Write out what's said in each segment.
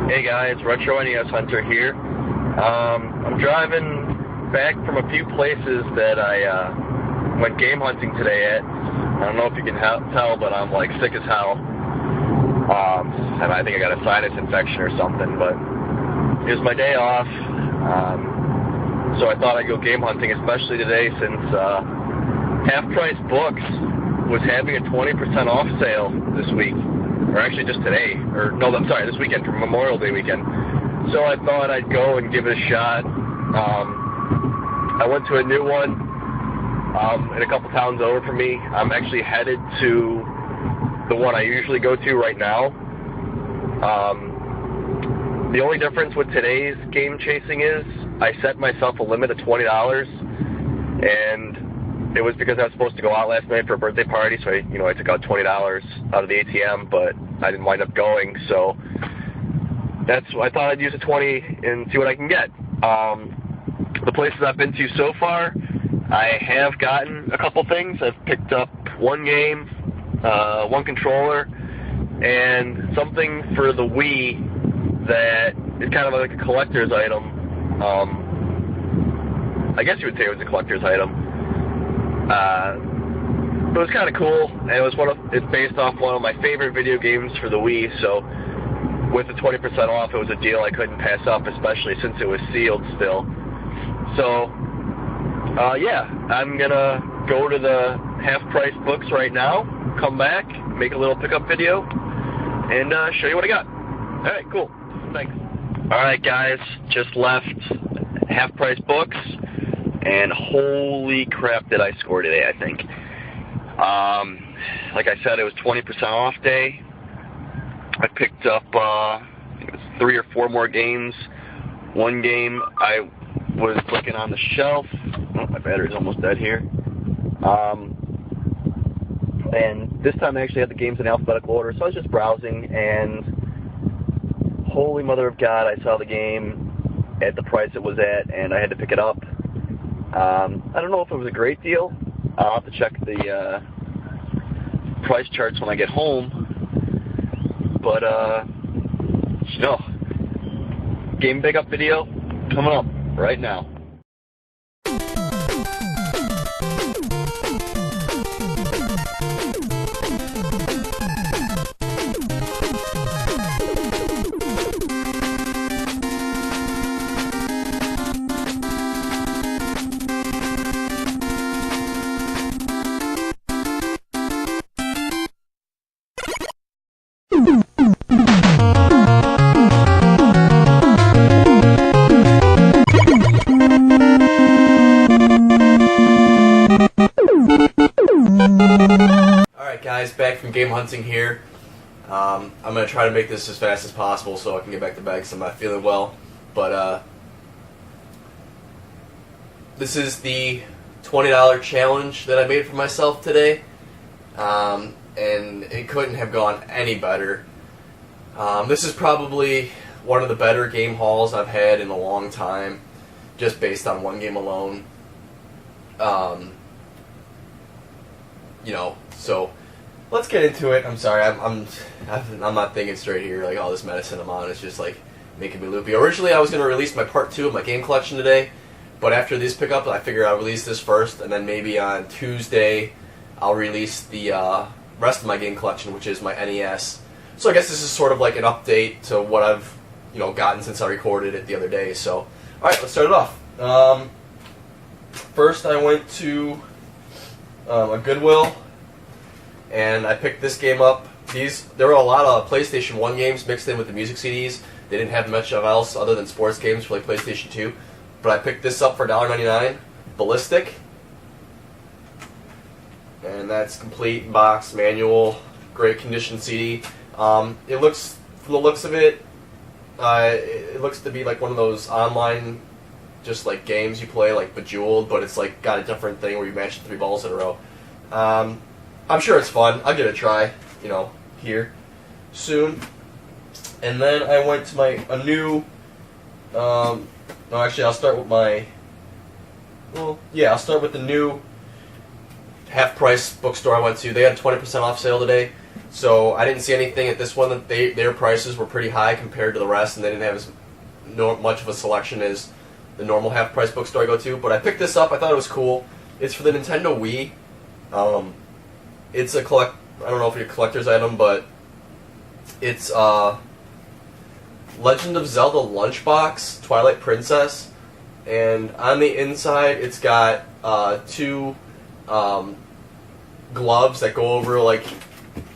Hey guys, Retro NES Hunter here. I'm driving back from a few places that I went game hunting today at. I don't know if you can tell, but I'm like sick as hell. And I think I got a sinus infection or something, but it was my day off. So I thought I'd go game hunting, especially today since Half Price Books was having a 20% off sale this week. Or actually just today, this weekend, for Memorial Day weekend. So I thought I'd go and give it a shot. I went to a new one in a couple towns over from me. I'm actually headed to the one I usually go to right now. The only difference with today's game chasing is I set myself a limit of $20, and it was because I was supposed to go out last night for a birthday party, so I took out $20 out of the ATM, but I didn't wind up going, so I thought I'd use a 20 and see what I can get. The places I've been to so far, I have gotten a couple things. I've picked up one game, one controller, and something for the Wii that is kind of like a collector's item. I guess you would say it was a collector's item. It was kind of cool, and it's based off one of my favorite video games for the Wii, so with the 20% off, it was a deal I couldn't pass up, especially since it was sealed still. So, yeah, I'm gonna go to the Half Price Books right now, come back, make a little pickup video, and show you what I got. Alright, cool. Thanks. Alright guys, just left Half Price Books, and holy crap did I score today, I think. Like I said, it was 20% off day. I picked up, I think it was 3 or 4 more games. One game I was looking on the shelf. Oh, my battery's almost dead here. And this time I actually had the games in alphabetical order, so I was just browsing, and holy mother of God, I saw the game at the price it was at, and I had to pick it up. I don't know if it was a great deal. I'll have to check the price charts when I get home. But, game pickup video coming up right now. Alright guys, back from game hunting here. I'm going to try to make this as fast as possible so I can get back to bed because I'm not feeling well. But this is the $20 challenge that I made for myself today. And it couldn't have gone any better. This is probably one of the better game hauls I've had in a long time, just based on one game alone. So let's get into it. I'm sorry, I'm not thinking straight here. Like, all this medicine I'm on is just like making me loopy. Originally, I was going to release my part 2 of my game collection today, but after this pickup, I figured I'll release this first, and then maybe on Tuesday I'll release the rest of my game collection, which is my NES. So I guess this is sort of like an update to what I've gotten since I recorded it the other day. So, all right, let's start it off. First, I went to a Goodwill, and I picked this game up. There were a lot of PlayStation 1 games mixed in with the music CDs. They didn't have much of else other than sports games for like PlayStation 2. But I picked this up for $1.99, Ballistic. And that's complete box, manual, great condition CD. From the looks of it, it looks to be like one of those online just like games you play, like Bejeweled, but it's like got a different thing where you match 3 balls in a row. I'm sure it's fun. I'll give it a try, here soon. And then I went to a new. No, actually, I'll start with I'll start with the new Half Price bookstore I went to. They had a 20% off sale today. So I didn't see anything at this one that their prices were pretty high compared to the rest, and they didn't have as much of a selection as the normal half-price bookstore I go to. But I picked this up. I thought it was cool. It's for the Nintendo Wii. It's a I don't know if it's a collector's item, but it's Legend of Zelda Lunchbox Twilight Princess, and on the inside it's got two gloves that go over like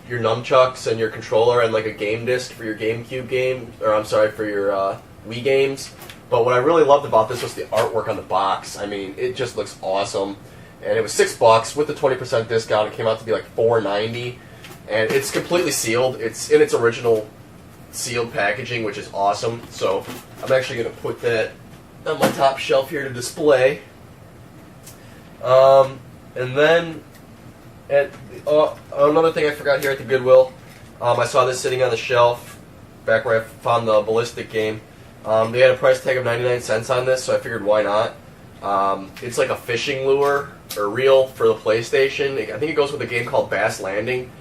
your nunchucks and your controller, and like a game disc for your GameCube game, or I'm sorry, for your Wii games. But what I really loved about this was the artwork on the box. I mean, it just looks awesome. And it was $6 with the 20% discount. It came out to be like $4.90, and it's completely sealed. It's in its original sealed packaging, which is awesome. So I'm actually going to put that on my top shelf here to display. And then another thing I forgot here at the Goodwill, I saw this sitting on the shelf back where I found the Ballistic game. They had a price tag of 99 cents on this, so I figured why not. It's like a fishing lure or reel for the PlayStation. I think it goes with a game called Bass Landing.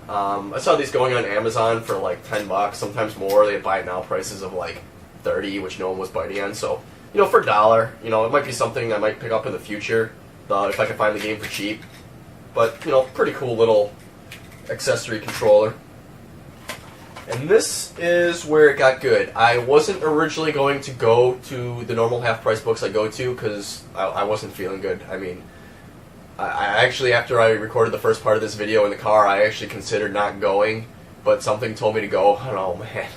I saw these going on Amazon for like $10, sometimes more. They had buy it now prices of like $30, which no one was biting on. So, for $1, it might be something I might pick up in the future if I can find the game for cheap. But, pretty cool little accessory controller. And this is where it got good. I wasn't originally going to go to the normal half-price books I go to because I wasn't feeling good. I mean, I actually, after I recorded the first part of this video in the car, I actually considered not going, but something told me to go. Oh man,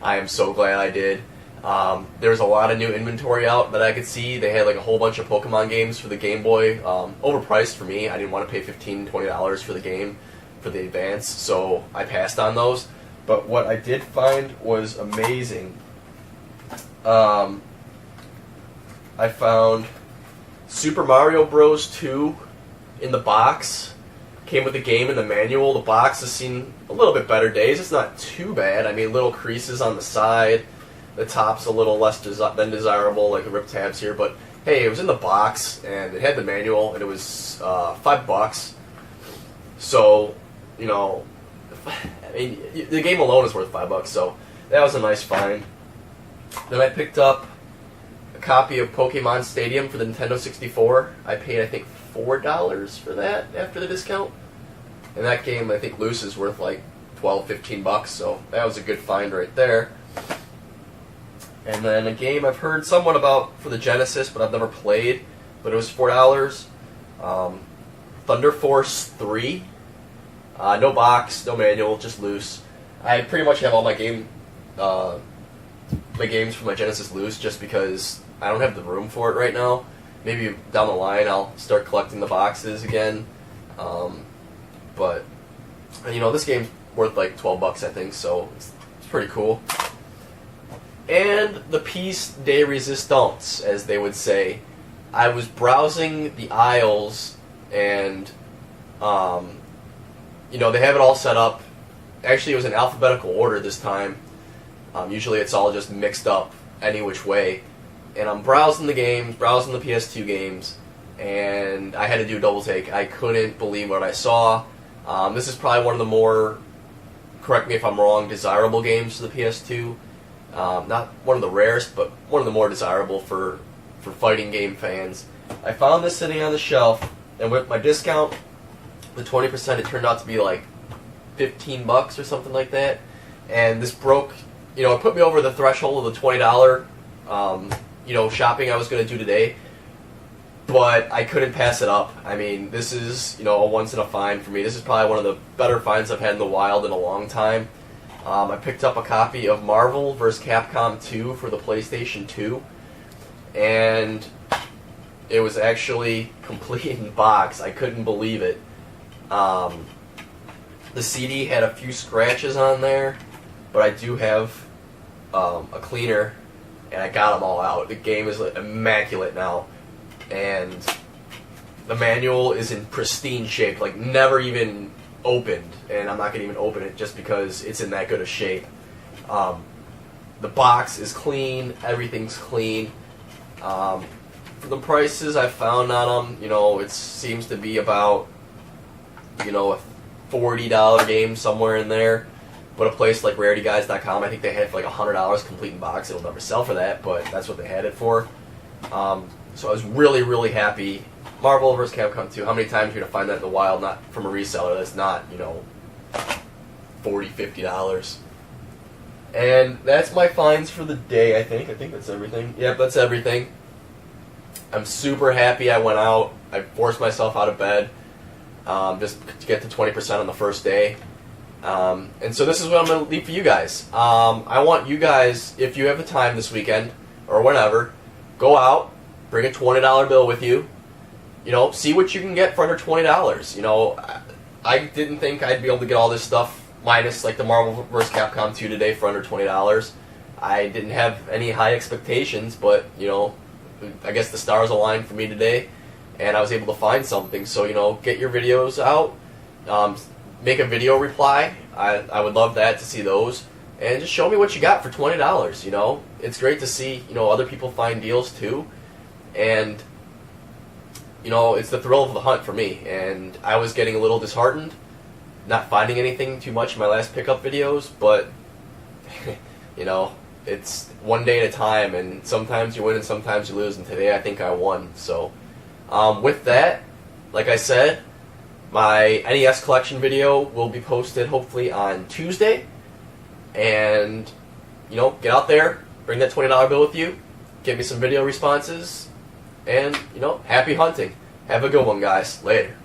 I am so glad I did. There was a lot of new inventory out that I could see. They had like a whole bunch of Pokemon games for the Game Boy, overpriced for me. I didn't want to pay $15, $20 for the game, for the Advance, so I passed on those. But what I did find was amazing. I found Super Mario Bros. 2 in the box. Came with the game and the manual. The box has seen a little bit better days. It's not too bad. I mean, little creases on the side. The top's a little less than desirable, like the rip tabs here. But hey, it was in the box, and it had the manual, and it was $5. So, I mean, the game alone is worth $5, so that was a nice find. Then I picked up a copy of Pokemon Stadium for the Nintendo 64. I paid, I think, $4 for that after the discount. And that game, I think, loose is worth like $12, $15, so that was a good find right there. And then a game I've heard somewhat about for the Genesis, but I've never played, but it was $4. Thunder Force 3. No box, no manual, just loose. I pretty much have all my games for my Genesis loose just because I don't have the room for it right now. Maybe down the line I'll start collecting the boxes again. But, this game's worth like $12, I think, so it's pretty cool. And the piece de resistance, as they would say. I was browsing the aisles and, they have it all set up. Actually, it was in alphabetical order this time. Usually it's all just mixed up any which way. And I'm browsing the games, browsing the PS2 games, and I had to do a double take. I couldn't believe what I saw. This is probably one of the more, correct me if I'm wrong, desirable games for the PS2. Not one of the rarest, but one of the more desirable for fighting game fans. I found this sitting on the shelf, and with my discount, the 20%, it turned out to be like $15 or something like that. And this broke, it put me over the threshold of the $20, shopping I was going to do today. But I couldn't pass it up. I mean, this is, a once in a find for me. This is probably one of the better finds I've had in the wild in a long time. I picked up a copy of Marvel vs. Capcom 2 for the PlayStation 2. And it was actually complete in box. I couldn't believe it. The CD had a few scratches on there, but I do have a cleaner, and I got them all out. The game is immaculate now, and the manual is in pristine shape, like never even opened, and I'm not going to even open it just because it's in that good of shape. The box is clean, everything's clean. For the prices I found on them, it seems to be about, $40 game somewhere in there. But a place like RarityGuys.com, I think they had it for like $100 complete in box. It'll never sell for that, but that's what they had it for. So I was really, really happy. Marvel vs. Capcom 2, how many times you're going to find that in the wild, not from a reseller that's not, you know, $40, $50. And that's my finds for the day, I think. I think that's everything. Yep, that's everything. I'm super happy I went out. I forced myself out of bed just to get to 20% on the first day. And so this is what I'm going to leave for you guys. I want you guys, if you have the time this weekend or whenever, go out, bring a $20 bill with you. You know, see what you can get for under $20. You know, I didn't think I'd be able to get all this stuff minus like the Marvel vs. Capcom 2 today for under $20. I didn't have any high expectations, but, you know, I guess the stars aligned for me today, and I was able to find something. So, you know, get your videos out. Make a video reply. I would love that, to see those. And just show me what you got for $20, you know. It's great to see, you know, other people find deals too. And, you know, it's the thrill of the hunt for me. And I was getting a little disheartened, not finding anything too much in my last pickup videos, but, you know, it's one day at a time, and sometimes you win and sometimes you lose, and today I think I won. So, with that, like I said, my NES collection video will be posted hopefully on Tuesday. And, you know, get out there, bring that $20 bill with you, give me some video responses, and, you know, happy hunting. Have a good one, guys. Later.